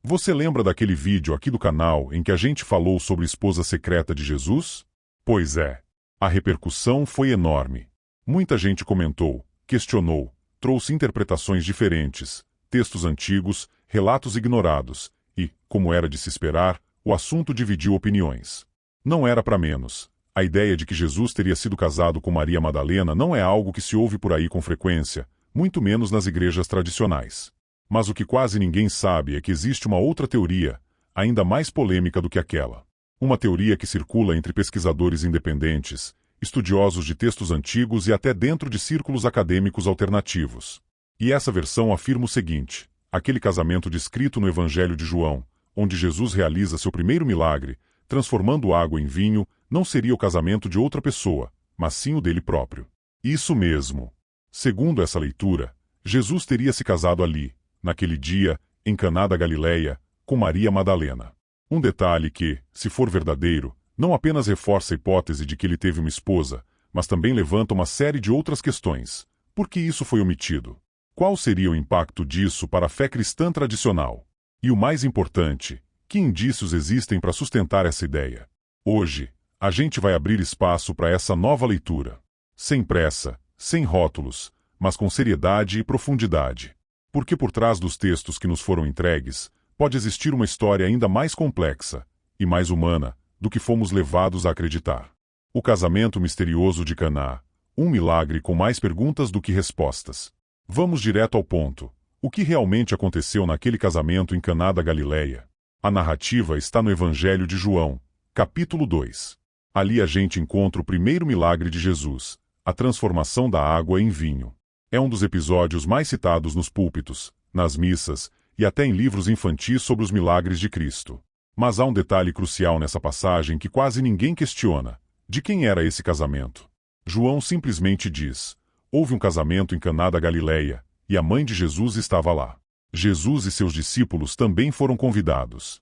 Você lembra daquele vídeo aqui do canal em que a gente falou sobre a esposa secreta de Jesus? Pois é. A repercussão foi enorme. Muita gente comentou, questionou, trouxe interpretações diferentes, textos antigos, relatos ignorados, e, como era de se esperar, o assunto dividiu opiniões. Não era para menos. A ideia de que Jesus teria sido casado com Maria Madalena não é algo que se ouve por aí com frequência, muito menos nas igrejas tradicionais. Mas o que quase ninguém sabe é que existe uma outra teoria, ainda mais polêmica do que aquela. Uma teoria que circula entre pesquisadores independentes, estudiosos de textos antigos e até dentro de círculos acadêmicos alternativos. E essa versão afirma o seguinte: aquele casamento descrito no Evangelho de João, onde Jesus realiza seu primeiro milagre, transformando água em vinho, não seria o casamento de outra pessoa, mas sim o dele próprio. Isso mesmo. Segundo essa leitura, Jesus teria se casado ali, naquele dia, em Caná da Galileia, com Maria Madalena. Um detalhe que, se for verdadeiro, não apenas reforça a hipótese de que ele teve uma esposa, mas também levanta uma série de outras questões. Por que isso foi omitido? Qual seria o impacto disso para a fé cristã tradicional? E o mais importante, que indícios existem para sustentar essa ideia? Hoje, a gente vai abrir espaço para essa nova leitura. Sem pressa, sem rótulos, mas com seriedade e profundidade. Porque por trás dos textos que nos foram entregues, pode existir uma história ainda mais complexa e mais humana do que fomos levados a acreditar. O casamento misterioso de Caná, um milagre com mais perguntas do que respostas. Vamos direto ao ponto. O que realmente aconteceu naquele casamento em Caná da Galileia? A narrativa está no Evangelho de João, capítulo 2. Ali a gente encontra o primeiro milagre de Jesus, a transformação da água em vinho. É um dos episódios mais citados nos púlpitos, nas missas e até em livros infantis sobre os milagres de Cristo. Mas há um detalhe crucial nessa passagem que quase ninguém questiona. De quem era esse casamento? João simplesmente diz: houve um casamento em Caná da Galileia, e a mãe de Jesus estava lá. Jesus e seus discípulos também foram convidados.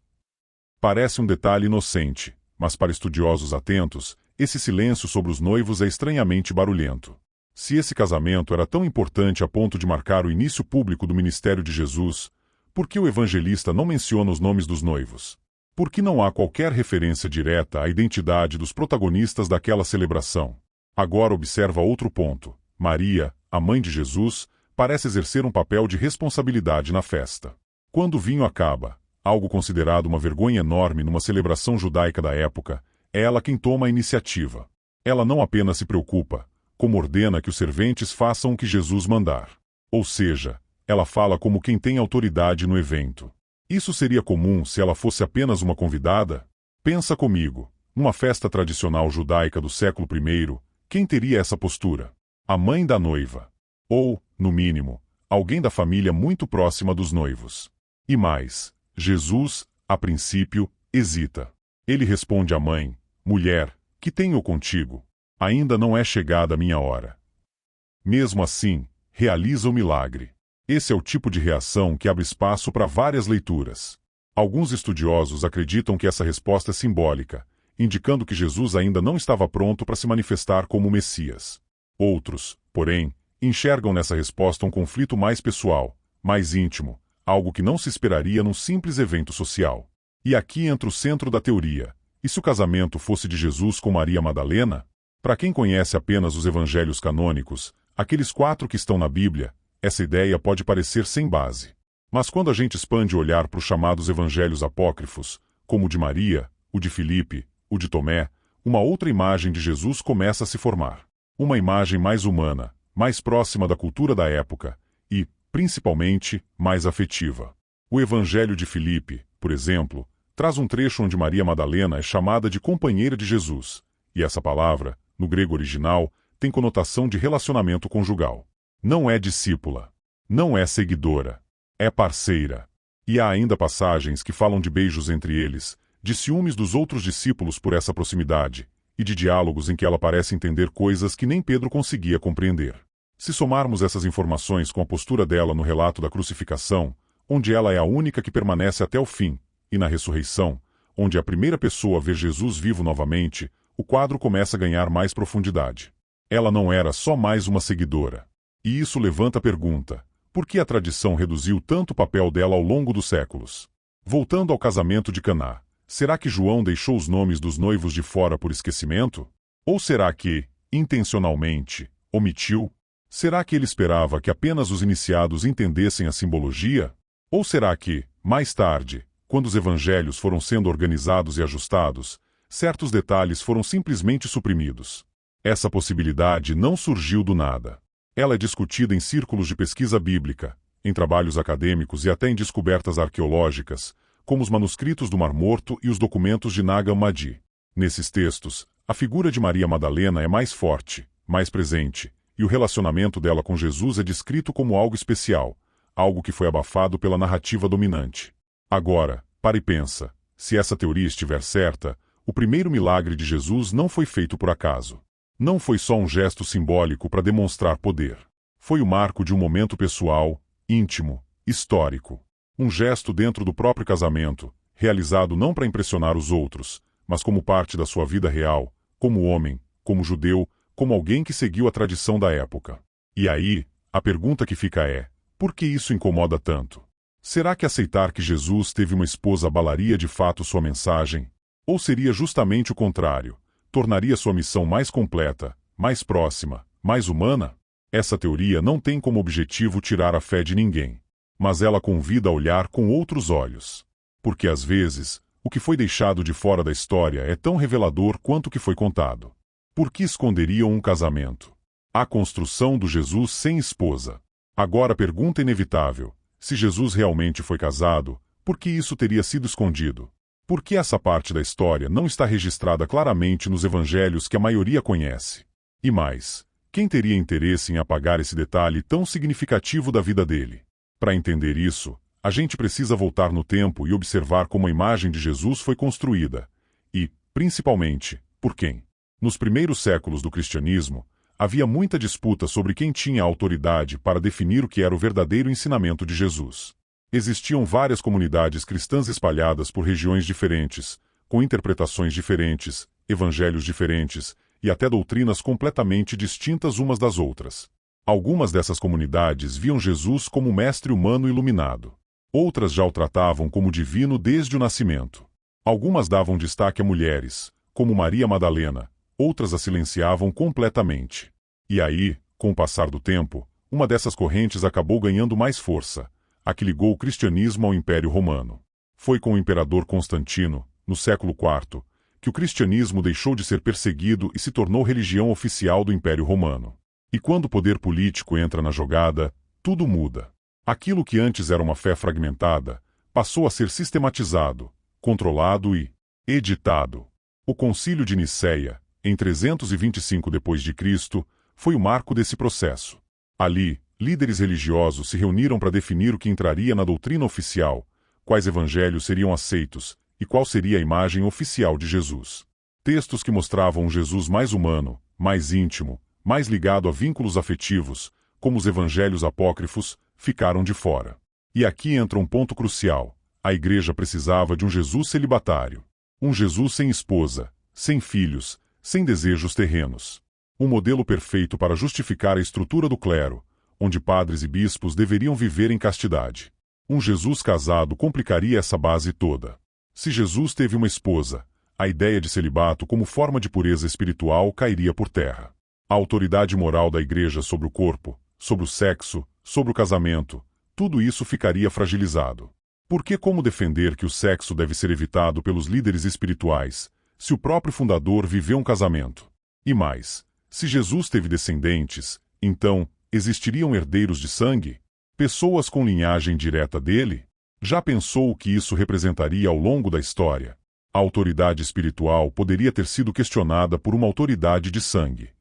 Parece um detalhe inocente, mas para estudiosos atentos, esse silêncio sobre os noivos é estranhamente barulhento. Se esse casamento era tão importante a ponto de marcar o início público do ministério de Jesus, por que o evangelista não menciona os nomes dos noivos? Por que não há qualquer referência direta à identidade dos protagonistas daquela celebração? Agora observa outro ponto. Maria, a mãe de Jesus, parece exercer um papel de responsabilidade na festa. Quando o vinho acaba, algo considerado uma vergonha enorme numa celebração judaica da época, é ela quem toma a iniciativa. Ela não apenas se preocupa, como ordena que os serventes façam o que Jesus mandar. Ou seja, ela fala como quem tem autoridade no evento. Isso seria comum se ela fosse apenas uma convidada? Pensa comigo, numa festa tradicional judaica do século I, quem teria essa postura? A mãe da noiva. Ou, no mínimo, alguém da família muito próxima dos noivos. E mais, Jesus, a princípio, hesita. Ele responde à mãe: mulher, que tenho contigo? Ainda não é chegada a minha hora. Mesmo assim, realiza o milagre. Esse é o tipo de reação que abre espaço para várias leituras. Alguns estudiosos acreditam que essa resposta é simbólica, indicando que Jesus ainda não estava pronto para se manifestar como o Messias. Outros, porém, enxergam nessa resposta um conflito mais pessoal, mais íntimo, algo que não se esperaria num simples evento social. E aqui entra o centro da teoria. E se o casamento fosse de Jesus com Maria Madalena? Para quem conhece apenas os evangelhos canônicos, aqueles 4 que estão na Bíblia, essa ideia pode parecer sem base. Mas quando a gente expande o olhar para os chamados evangelhos apócrifos, como o de Maria, o de Filipe, o de Tomé, uma outra imagem de Jesus começa a se formar. Uma imagem mais humana, mais próxima da cultura da época e, principalmente, mais afetiva. O Evangelho de Filipe, por exemplo, traz um trecho onde Maria Madalena é chamada de companheira de Jesus, e essa palavra, no grego original, tem conotação de relacionamento conjugal. Não é discípula, não é seguidora, é parceira. E há ainda passagens que falam de beijos entre eles, de ciúmes dos outros discípulos por essa proximidade, e de diálogos em que ela parece entender coisas que nem Pedro conseguia compreender. Se somarmos essas informações com a postura dela no relato da crucificação, onde ela é a única que permanece até o fim, e na ressurreição, onde a primeira pessoa vê Jesus vivo novamente, o quadro começa a ganhar mais profundidade. Ela não era só mais uma seguidora. E isso levanta a pergunta: por que a tradição reduziu tanto o papel dela ao longo dos séculos? Voltando ao casamento de Caná, será que João deixou os nomes dos noivos de fora por esquecimento? Ou será que, intencionalmente, omitiu? Será que ele esperava que apenas os iniciados entendessem a simbologia? Ou será que, mais tarde, quando os evangelhos foram sendo organizados e ajustados, certos detalhes foram simplesmente suprimidos? Essa possibilidade não surgiu do nada. Ela é discutida em círculos de pesquisa bíblica, em trabalhos acadêmicos e até em descobertas arqueológicas, como os manuscritos do Mar Morto e os documentos de Nag Hammadi. Nesses textos, a figura de Maria Madalena é mais forte, mais presente, e o relacionamento dela com Jesus é descrito como algo especial, algo que foi abafado pela narrativa dominante. Agora, para e pensa, se essa teoria estiver certa, o primeiro milagre de Jesus não foi feito por acaso. Não foi só um gesto simbólico para demonstrar poder. Foi o marco de um momento pessoal, íntimo, histórico. Um gesto dentro do próprio casamento, realizado não para impressionar os outros, mas como parte da sua vida real, como homem, como judeu, como alguém que seguiu a tradição da época. E aí, a pergunta que fica é: por que isso incomoda tanto? Será que aceitar que Jesus teve uma esposa abalaria de fato sua mensagem? Ou seria justamente o contrário? Tornaria sua missão mais completa, mais próxima, mais humana? Essa teoria não tem como objetivo tirar a fé de ninguém. Mas ela convida a olhar com outros olhos. Porque às vezes, o que foi deixado de fora da história é tão revelador quanto o que foi contado. Por que esconderiam um casamento? A construção do Jesus sem esposa. Agora a pergunta inevitável: se Jesus realmente foi casado, por que isso teria sido escondido? Por que essa parte da história não está registrada claramente nos evangelhos que a maioria conhece? E mais, quem teria interesse em apagar esse detalhe tão significativo da vida dele? Para entender isso, a gente precisa voltar no tempo e observar como a imagem de Jesus foi construída. E, principalmente, por quem? Nos primeiros séculos do cristianismo, havia muita disputa sobre quem tinha autoridade para definir o que era o verdadeiro ensinamento de Jesus. Existiam várias comunidades cristãs espalhadas por regiões diferentes, com interpretações diferentes, evangelhos diferentes e até doutrinas completamente distintas umas das outras. Algumas dessas comunidades viam Jesus como mestre humano iluminado. Outras já o tratavam como divino desde o nascimento. Algumas davam destaque a mulheres, como Maria Madalena, outras a silenciavam completamente. E aí, com o passar do tempo, uma dessas correntes acabou ganhando mais força, a que ligou o cristianismo ao Império Romano. Foi com o imperador Constantino, no século IV, que o cristianismo deixou de ser perseguido e se tornou religião oficial do Império Romano. E quando o poder político entra na jogada, tudo muda. Aquilo que antes era uma fé fragmentada, passou a ser sistematizado, controlado e editado. O Concílio de Nicéia, em 325 d.C., foi o marco desse processo. Ali, líderes religiosos se reuniram para definir o que entraria na doutrina oficial, quais evangelhos seriam aceitos e qual seria a imagem oficial de Jesus. Textos que mostravam um Jesus mais humano, mais íntimo, mais ligado a vínculos afetivos, como os evangelhos apócrifos, ficaram de fora. E aqui entra um ponto crucial: a igreja precisava de um Jesus celibatário. Um Jesus sem esposa, sem filhos, sem desejos terrenos. Um modelo perfeito para justificar a estrutura do clero, onde padres e bispos deveriam viver em castidade. Um Jesus casado complicaria essa base toda. Se Jesus teve uma esposa, a ideia de celibato como forma de pureza espiritual cairia por terra. A autoridade moral da igreja sobre o corpo, sobre o sexo, sobre o casamento, tudo isso ficaria fragilizado. Porque como defender que o sexo deve ser evitado pelos líderes espirituais, se o próprio fundador viveu um casamento? E mais, se Jesus teve descendentes, então, existiriam herdeiros de sangue? Pessoas com linhagem direta dele? Já pensou o que isso representaria ao longo da história? A autoridade espiritual poderia ter sido questionada por uma autoridade de sangue.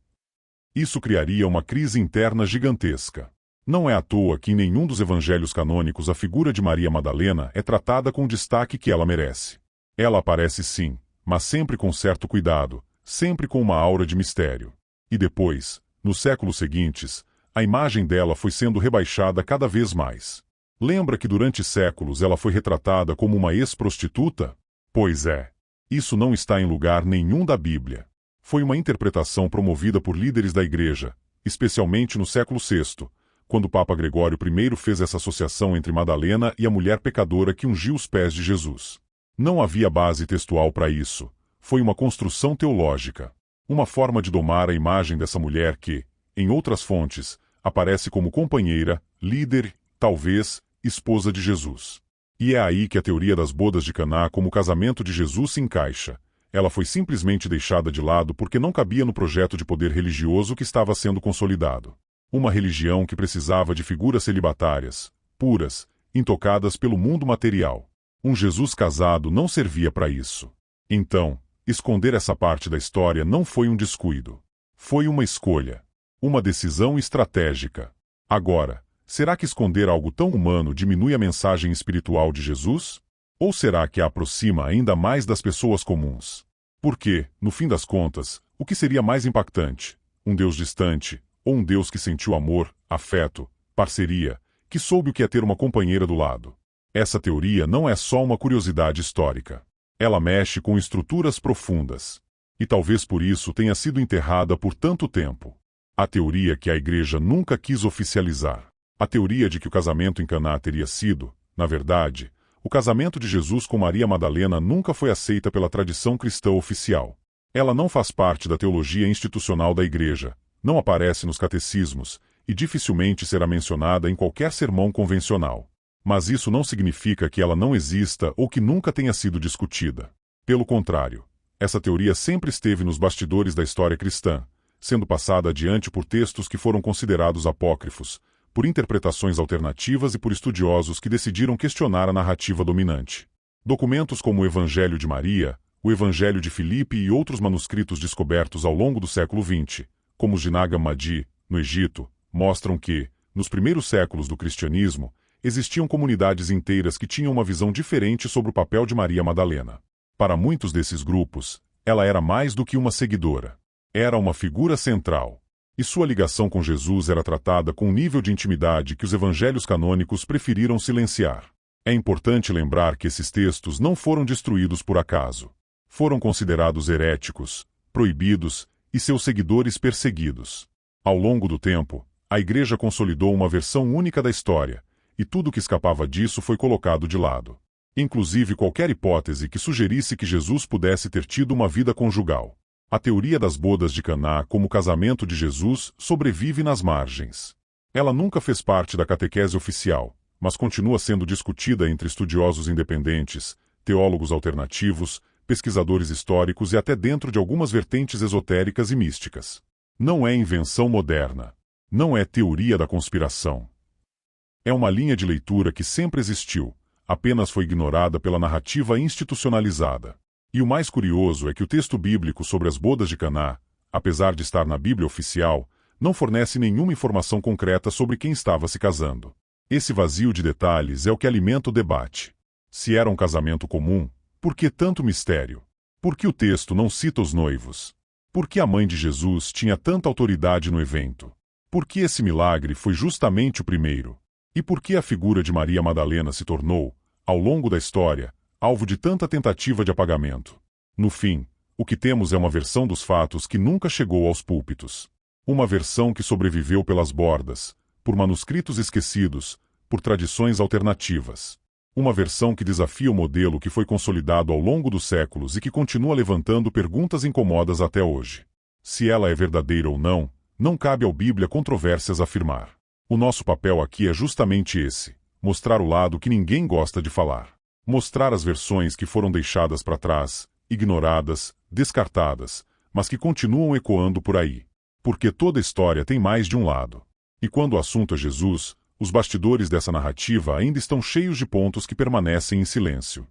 Isso criaria uma crise interna gigantesca. Não é à toa que em nenhum dos evangelhos canônicos a figura de Maria Madalena é tratada com o destaque que ela merece. Ela aparece sim, mas sempre com certo cuidado, sempre com uma aura de mistério. E depois, nos séculos seguintes, a imagem dela foi sendo rebaixada cada vez mais. Lembra que durante séculos ela foi retratada como uma ex-prostituta? Pois é. Isso não está em lugar nenhum da Bíblia. Foi uma interpretação promovida por líderes da igreja, especialmente no século VI, quando o Papa Gregório I fez essa associação entre Madalena e a mulher pecadora que ungiu os pés de Jesus. Não havia base textual para isso. Foi uma construção teológica. Uma forma de domar a imagem dessa mulher que, em outras fontes, aparece como companheira, líder, talvez, esposa de Jesus. E é aí que a teoria das bodas de Caná como o casamento de Jesus se encaixa. Ela foi simplesmente deixada de lado porque não cabia no projeto de poder religioso que estava sendo consolidado. Uma religião que precisava de figuras celibatárias, puras, intocadas pelo mundo material. Um Jesus casado não servia para isso. Então, esconder essa parte da história não foi um descuido. Foi uma escolha. Uma decisão estratégica. Agora, será que esconder algo tão humano diminui a mensagem espiritual de Jesus? Ou será que a aproxima ainda mais das pessoas comuns? Porque, no fim das contas, o que seria mais impactante? Um Deus distante, ou um Deus que sentiu amor, afeto, parceria, que soube o que é ter uma companheira do lado? Essa teoria não é só uma curiosidade histórica. Ela mexe com estruturas profundas. E talvez por isso tenha sido enterrada por tanto tempo. A teoria que a Igreja nunca quis oficializar. A teoria de que o casamento em Caná teria sido, na verdade, o casamento de Jesus com Maria Madalena nunca foi aceita pela tradição cristã oficial. Ela não faz parte da teologia institucional da Igreja, não aparece nos catecismos, e dificilmente será mencionada em qualquer sermão convencional. Mas isso não significa que ela não exista ou que nunca tenha sido discutida. Pelo contrário, essa teoria sempre esteve nos bastidores da história cristã, sendo passada adiante por textos que foram considerados apócrifos, por interpretações alternativas e por estudiosos que decidiram questionar a narrativa dominante. Documentos como o Evangelho de Maria, o Evangelho de Filipe e outros manuscritos descobertos ao longo do século XX, como os de Nag Hammadi, no Egito, mostram que, nos primeiros séculos do cristianismo, existiam comunidades inteiras que tinham uma visão diferente sobre o papel de Maria Madalena. Para muitos desses grupos, ela era mais do que uma seguidora. Era uma figura central. E sua ligação com Jesus era tratada com um nível de intimidade que os evangelhos canônicos preferiram silenciar. É importante lembrar que esses textos não foram destruídos por acaso. Foram considerados heréticos, proibidos e seus seguidores perseguidos. Ao longo do tempo, a Igreja consolidou uma versão única da história, e tudo que escapava disso foi colocado de lado. Inclusive qualquer hipótese que sugerisse que Jesus pudesse ter tido uma vida conjugal. A teoria das bodas de Caná como casamento de Jesus sobrevive nas margens. Ela nunca fez parte da catequese oficial, mas continua sendo discutida entre estudiosos independentes, teólogos alternativos, pesquisadores históricos e até dentro de algumas vertentes esotéricas e místicas. Não é invenção moderna. Não é teoria da conspiração. É uma linha de leitura que sempre existiu, apenas foi ignorada pela narrativa institucionalizada. E o mais curioso é que o texto bíblico sobre as bodas de Caná, apesar de estar na Bíblia oficial, não fornece nenhuma informação concreta sobre quem estava se casando. Esse vazio de detalhes é o que alimenta o debate. Se era um casamento comum, por que tanto mistério? Por que o texto não cita os noivos? Por que a mãe de Jesus tinha tanta autoridade no evento? Por que esse milagre foi justamente o primeiro? E por que a figura de Maria Madalena se tornou, ao longo da história, alvo de tanta tentativa de apagamento? No fim, o que temos é uma versão dos fatos que nunca chegou aos púlpitos. Uma versão que sobreviveu pelas bordas, por manuscritos esquecidos, por tradições alternativas. Uma versão que desafia o modelo que foi consolidado ao longo dos séculos e que continua levantando perguntas incômodas até hoje. Se ela é verdadeira ou não, não cabe ao Bíblia controvérsias afirmar. O nosso papel aqui é justamente esse: mostrar o lado que ninguém gosta de falar. Mostrar as versões que foram deixadas para trás, ignoradas, descartadas, mas que continuam ecoando por aí. Porque toda história tem mais de um lado. E quando o assunto é Jesus, os bastidores dessa narrativa ainda estão cheios de pontos que permanecem em silêncio.